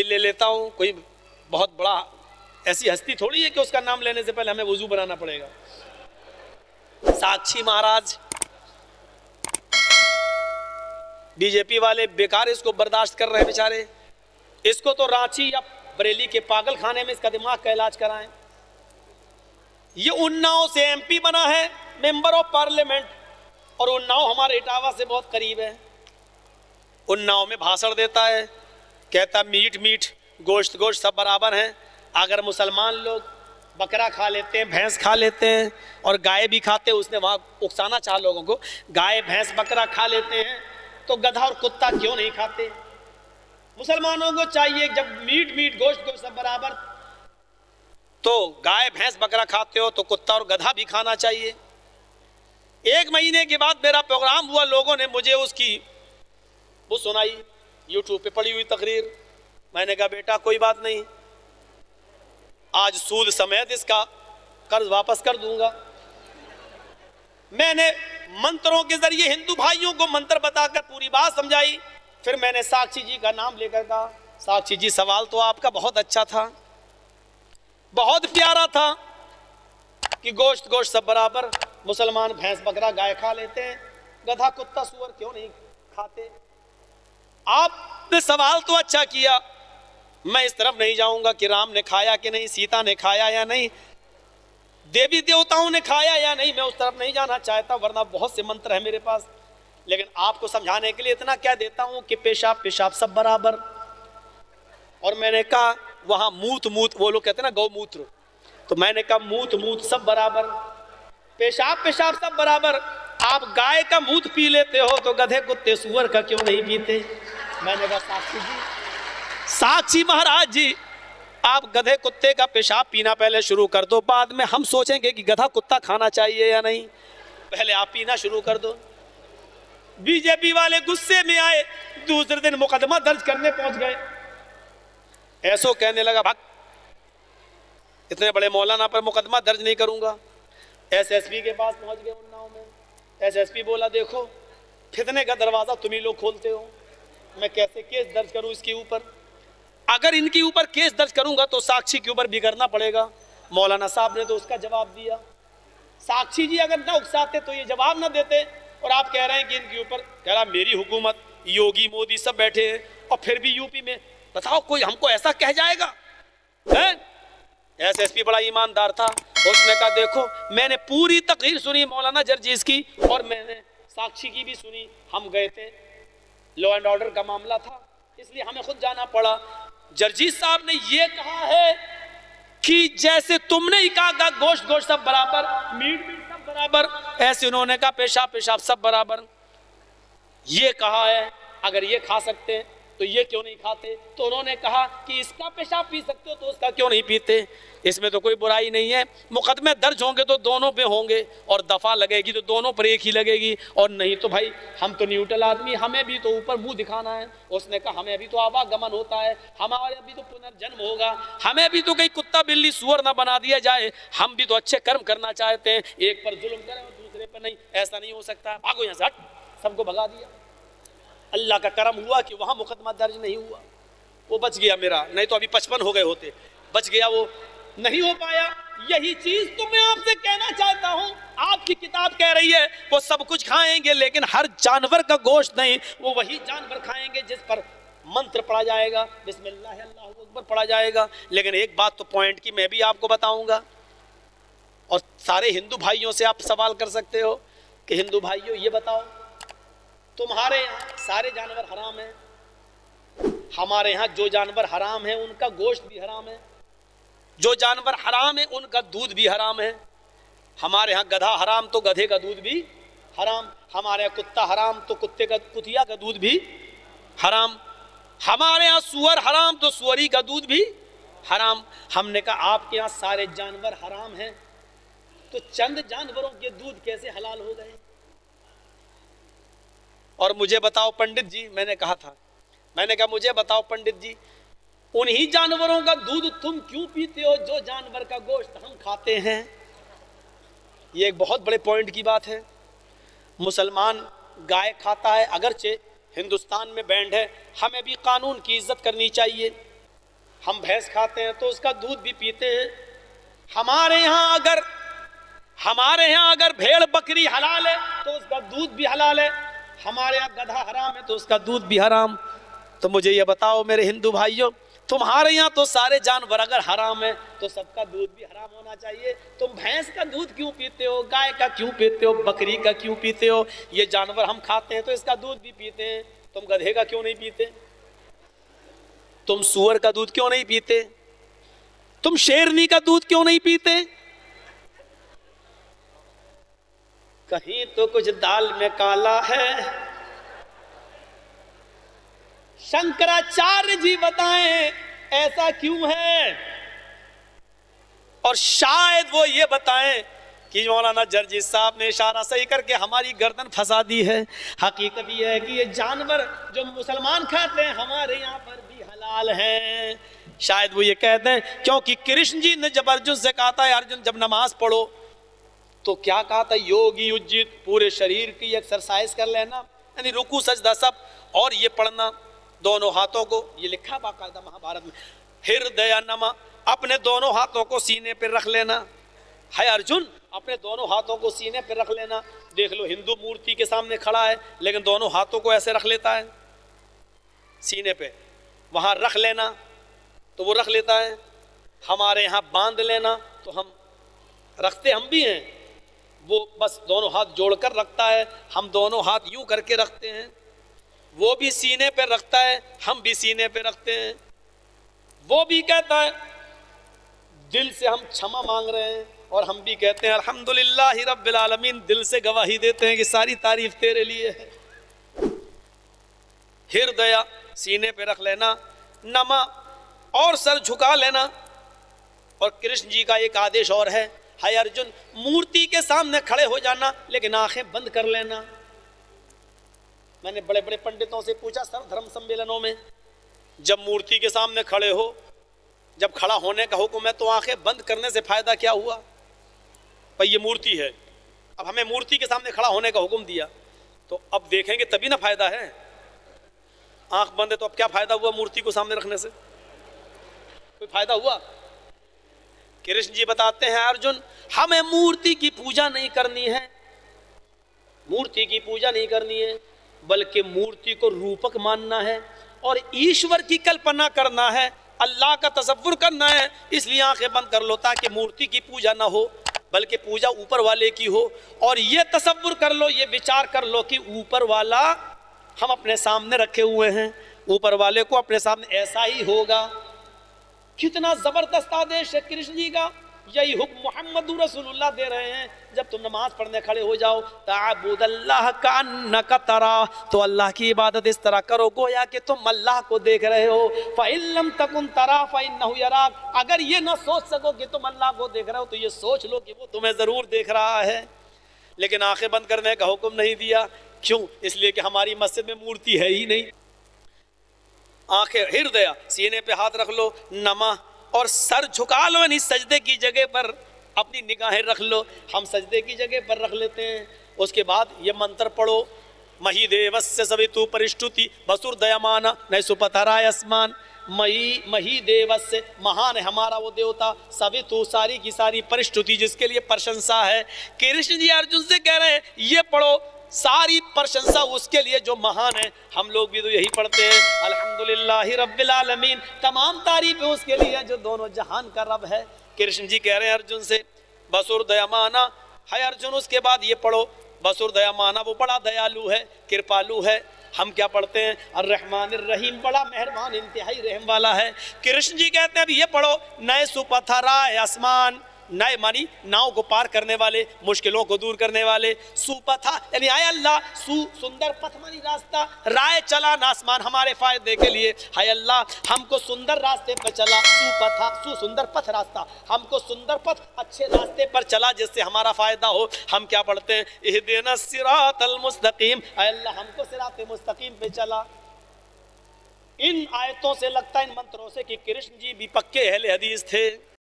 भी ले लेता हूँ। कोई बहुत बड़ा ऐसी हस्ती थोड़ी है कि उसका नाम लेने से पहले हमें वजू बनाना पड़ेगा। साक्षी महाराज, बीजेपी वाले बेकार इसको बर्दाश्त कर रहे हैं बेचारे। इसको तो रांची या बरेली के पागल खाने में इसका दिमाग का इलाज कराएं। ये उन्नाव से एमपी बना है, मेंबर ऑफ पार्लियामेंट, और उन्नाव हमारे इटावा से बहुत करीब है। उन्नाव में भाषण देता है, कहता मीट मीट गोश्त गोश्त सब बराबर हैं। अगर मुसलमान लोग बकरा खा लेते हैं, भैंस खा लेते हैं और गाय भी खाते हैं, उसने वहां उकसाना चाह लोगों को, गाय भैंस बकरा खा लेते हैं तो गधा और कुत्ता क्यों नहीं खाते? मुसलमानों को चाहिए जब मीट मीट गोश्त गोश्त सब बराबर, तो गाय भैंस बकरा खाते हो तो कुत्ता और गधा भी खाना चाहिए। 1 महीने के बाद मेरा प्रोग्राम हुआ, लोगों ने मुझे उसकी वो सुनाई, यूट्यूब पे पड़ी हुई तकरीर। मैंने कहा बेटा कोई बात नहीं, आज सूद समेत इसका कर्ज वापस कर दूंगा। मैंने मंत्रों के जरिए हिंदू भाइयों को मंत्र बताकर पूरी बात समझाई। फिर मैंने साक्षी जी का नाम लेकर कहा, साक्षी जी सवाल तो आपका बहुत अच्छा था, बहुत प्यारा था कि गोश्त गोश्त सब बराबर, मुसलमान भैंस बकरा गाय खा लेते हैं, गधा कुत्ता सुअर क्यों नहीं खाते? आपने सवाल तो अच्छा किया, मैं इस तरफ नहीं जाऊंगा कि राम ने खाया कि नहीं, सीता ने खाया या नहीं, देवी देवताओं ने खाया या नहीं, मैं उस तरफ नहीं जाना चाहता, वरना बहुत से मंत्र है मेरे पास। लेकिन आपको समझाने के लिए इतना क्या देता हूं कि पेशाब पेशाब सब बराबर। और मैंने कहा वहां मूत मूत, वो लोग कहते हैं ना गौमूत्र, तो मैंने कहा मूत मूत सब बराबर, पेशाब पेशाब सब बराबर। आप गाय का मूत पी लेते हो तो गधे कुत्ते सुअर का क्यों नहीं पीते? मैंने कहा साक्षी जी, साक्षी महाराज जी, आप गधे कुत्ते का पेशाब पीना पहले शुरू कर दो, बाद में हम सोचेंगे कि गधा कुत्ता खाना चाहिए या नहीं, पहले आप पीना शुरू कर दो। बीजेपी वाले गुस्से में आए, दूसरे दिन मुकदमा दर्ज करने पहुंच गए। ऐसो कहने लगा भाग, इतने बड़े मौलाना पर मुकदमा दर्ज नहीं करूंगा। एसएसपी के पास पहुंच गए उन्नाव में। एसएसपी बोला देखो फितने का दरवाजा तुम ही लोग खोलते हो, मैं कैसे केस दर्ज करूं इसके ऊपर? अगर इनके ऊपर केस दर्ज करूंगा तो साक्षी के ऊपर भी करना पड़ेगा। मौलाना साहब ने तो उसका जवाब दिया। साक्षी जी अगर ना उकसाते तो ये जवाब ना देते, और आप कह रहे हैं कि इनके ऊपर, कह रहा मेरी हुकूमत, योगी मोदी सब बैठे हैं और फिर भी यूपी में, बताओ कोई हमको ऐसा कह जाएगा? एसएसपी बड़ा ईमानदार था, उसने कहा देखो मैंने पूरी तकरीर सुनी मौलाना जर्जीज की, और मैंने साक्षी की भी सुनी। हम गए थे, लॉ एंड ऑर्डर का मामला था, इसलिए हमें खुद जाना पड़ा। जर्जीज साहब ने ये कहा है कि जैसे तुमने ही कहा गोश्त गोश्त सब बराबर, मीट मीट सब बराबर, ऐसे उन्होंने कहा पेशाब पेशाब सब बराबर। ये कहा है अगर ये खा सकते हैं तो ये क्यों नहीं खाते? तो उन्होंने कहा कि इसका पेशाब पी सकते हो तो उसका क्यों नहीं पीते? इसमें तो कोई बुराई नहीं है। मुकदमे दर्ज होंगे तो दोनों पे होंगे, और दफा लगेगी तो दोनों पर एक ही लगेगी, और नहीं तो भाई हम तो न्यूट्रल आदमी, हमें भी तो ऊपर मुंह दिखाना है। उसने कहा हमें भी तो आवागमन होता है, हमारे भी तो पुनर्जन्म होगा, हमें भी तो कहीं कुत्ता बिल्ली सुअर ना बना दिया जाए, हम भी तो अच्छे कर्म करना चाहते हैं, एक पर जुल्म करें और दूसरे पर नहीं, ऐसा नहीं हो सकता। भागो यहाँ से, हट, सबको भगा दिया। अल्लाह का करम हुआ कि वहां मुकदमा दर्ज नहीं हुआ, वो बच गया मेरा, नहीं तो अभी 55 हो गए होते, बच गया, वो नहीं हो पाया। यही चीज तो मैं आपसे कहना चाहता हूं। आपकी किताब कह रही है वो सब कुछ खाएंगे, लेकिन हर जानवर का गोश्त नहीं, वो वही जानवर खाएंगे जिस पर मंत्र पढ़ा जाएगा, बिस्मिल्लाह अल्लाहू अकबर पढ़ा जाएगा। लेकिन एक बात तो पॉइंट की मैं भी आपको बताऊंगा, और सारे हिंदू भाइयों से आप सवाल कर सकते हो कि हिंदू भाइयों ये बताओ, तुम्हारे यहाँ सारे जानवर हराम हैं, हमारे यहाँ जो जानवर हराम है उनका गोश्त भी हराम है, जो जानवर हराम है उनका दूध भी हराम है। हमारे यहाँ गधा हराम तो गधे का दूध भी हराम, हमारे यहाँ कुत्ता हराम तो कुतिया का दूध भी हराम, हमारे यहाँ सुअर हराम तो सुअरी का दूध भी हराम। हमने कहा आपके यहाँ सारे जानवर हराम हैं, तो चंद जानवरों के दूध कैसे हलाल हो गए? और मुझे बताओ पंडित जी, मैंने कहा मुझे बताओ पंडित जी, उन्हीं जानवरों का दूध तुम क्यों पीते हो जो जानवर का गोश्त हम खाते हैं? ये एक बहुत बड़े पॉइंट की बात है। मुसलमान गाय खाता है, अगरचे हिंदुस्तान में बैंड है, हमें भी कानून की इज्जत करनी चाहिए। हम भैंस खाते हैं तो उसका दूध भी पीते हैं। हमारे यहाँ अगर भेड़ बकरी हलाल है तो उसका दूध भी हलाल है। हमारे यहाँ गधा हराम है तो उसका दूध भी हराम। तो मुझे ये बताओ मेरे हिंदू भाइयों, तुम्हारे यहाँ तो सारे जानवर अगर हराम है तो सबका दूध भी हराम होना चाहिए। तुम भैंस का दूध क्यों पीते हो, गाय का क्यों पीते हो, बकरी का क्यों पीते हो? ये जानवर हम खाते हैं तो इसका दूध भी पीते हैं। तुम गधे का क्यों नहीं पीते? तुम सूअर का दूध क्यों नहीं पीते? तुम शेरनी का दूध क्यों नहीं पीते? कहीं तो कुछ दाल में काला है। शंकराचार्य जी बताएं ऐसा क्यों है, और शायद वो ये बताएं कि मौलाना जर्जी साहब ने इशारा सही करके हमारी गर्दन फंसा दी है। हकीकत ये है कि ये जानवर जो मुसलमान खाते हैं हमारे यहाँ पर भी हलाल हैं। शायद वो ये कहते हैं क्योंकि कृष्ण जी ने जब अर्जुन से कहा था, अर्जुन जब नमाज पढ़ो तो क्या कहा था, योगी उज्जित, पूरे शरीर की एक्सरसाइज कर लेना, यानी रुकू सजदा सब, और ये पढ़ना दोनों हाथों को, ये लिखा बाकायदा महाभारत में, हृदय नमा, अपने दोनों हाथों को सीने पर रख लेना है। अर्जुन अपने दोनों हाथों को सीने पर रख लेना। देख लो हिंदू मूर्ति के सामने खड़ा है लेकिन दोनों हाथों को ऐसे रख लेता है सीने पे, वहां रख लेना तो वो रख लेता है। हमारे यहाँ बांध लेना तो हम रखते हम भी हैं, वो बस दोनों हाथ जोड़कर रखता है, हम दोनों हाथ यूं करके रखते हैं। वो भी सीने पे रखता है, हम भी सीने पे रखते हैं। वो भी कहता है दिल से हम क्षमा मांग रहे हैं, और हम भी कहते हैं अल्हम्दुलिल्लाह रब्बिल आलमीन, दिल से गवाही देते हैं कि सारी तारीफ तेरे लिए है। हृदय सीने पे रख लेना, नमा और सर झुका लेना। और कृष्ण जी का एक आदेश और है, हाय अर्जुन, मूर्ति के सामने खड़े हो जाना लेकिन आंखें बंद कर लेना। मैंने बड़े बड़े पंडितों से पूछा सर्व धर्म सम्मेलनों में, जब मूर्ति के सामने खड़े हो, जब खड़ा होने का हुक्म है तो आंखें बंद करने से फायदा क्या हुआ? भाई ये मूर्ति है, अब हमें मूर्ति के सामने खड़ा होने का हुक्म दिया तो अब देखेंगे तभी ना फायदा है। आंख बंद है तो अब क्या फायदा हुआ मूर्ति को सामने रखने से? कोई फायदा हुआ? कृष्ण जी बताते हैं अर्जुन, हमें मूर्ति की पूजा नहीं करनी है, मूर्ति की पूजा नहीं करनी है, बल्कि मूर्ति को रूपक मानना है और ईश्वर की कल्पना करना है, अल्लाह का तसव्वुर करना है। इसलिए आंखें बंद कर लो ताकि मूर्ति की पूजा ना हो बल्कि पूजा ऊपर वाले की हो। और ये तसव्वुर कर लो, ये विचार कर लो कि ऊपर वाला हम अपने सामने रखे हुए हैं, ऊपर वाले को अपने सामने ऐसा ही होगा। कितना जबरदस्त आदेश है कृष्ण जी का। यही हुक्म मोहम्मद रसूलुल्लाह दे रहे हैं, जब तुम नमाज पढ़ने खड़े हो जाओ, ताबुदल्लाह का अन्नका तरा, तो अल्लाह की इबादत इस तरह करो गोया कि तुम अल्लाह को देख रहे हो। फ़इल्लम तकुन तरा फ़इन्नहु यराक, अगर ये ना सोच सको कि तुम अल्लाह को देख रहे हो तो ये सोच लो कि वो तुम्हें जरूर देख रहा है। लेकिन आंखें बंद करने का हुक्म नहीं दिया, क्यों? इसलिए कि हमारी मस्जिद में मूर्ति है ही नहीं। आंखें हृदय सीने पे हाथ रख लो, नमा और सर झुका लो, यानी सजदे की जगह पर अपनी निगाहें रख लो। हम सजदे की जगह पर रख लेते हैं। उसके बाद ये मंत्र पढ़ो, मही देवस्य सवितु परिष्टुति वसुर्दयमाना न सुपथराय अस्मान। मही देवस्य, महान है हमारा वो देवता, सवितु सारी की सारी परिष्टुति, जिसके लिए प्रशंसा है। कृष्ण जी अर्जुन से कह रहे हैं ये पढ़ो, सारी प्रशंसा उसके लिए जो महान है। हम लोग भी तो यही पढ़ते हैं, अल्हम्दुलिल्लाहि रब्बिल आलमीन, तमाम तारीफ उसके लिए जो दोनों जहान का रब है। कृष्ण जी कह रहे हैं अर्जुन से बसुर्दयमाना है अर्जुन, उसके बाद ये पढ़ो बसुर्दयमाना, वो बड़ा दयालु है, कृपालु है। हम क्या पढ़ते हैं अर्रहमानिर रहीम, बड़ा मेहरबान इंतहाई रहम वाला है। कृष्ण जी कहते हैं अब ये पढ़ो, नए सुपथराय आसमान, नए मानी नाव को पार करने वाले, मुश्किलों को दूर करने वाले। सुपथा यानी आय अल्लाह, सु सुंदर पथ मानी रास्ता, राय चला आसमान हमारे फायदे के लिए। हाय अल्लाह हमको सुंदर रास्ते पर चला, सुपथा सु सुंदर पथ रास्ता, हमको सुंदर पथ अच्छे रास्ते पर चला जिससे हमारा फायदा हो। हम क्या पढ़ते हैं इहदिना सिरातल मुस्तकीम, हाय अल्लाह हमको सिराते मुस्तकीम पे चला। इन आयतों से लगता है, इन मंत्रों से, कि कृष्ण जी भी पक्के अहले हदीस थे।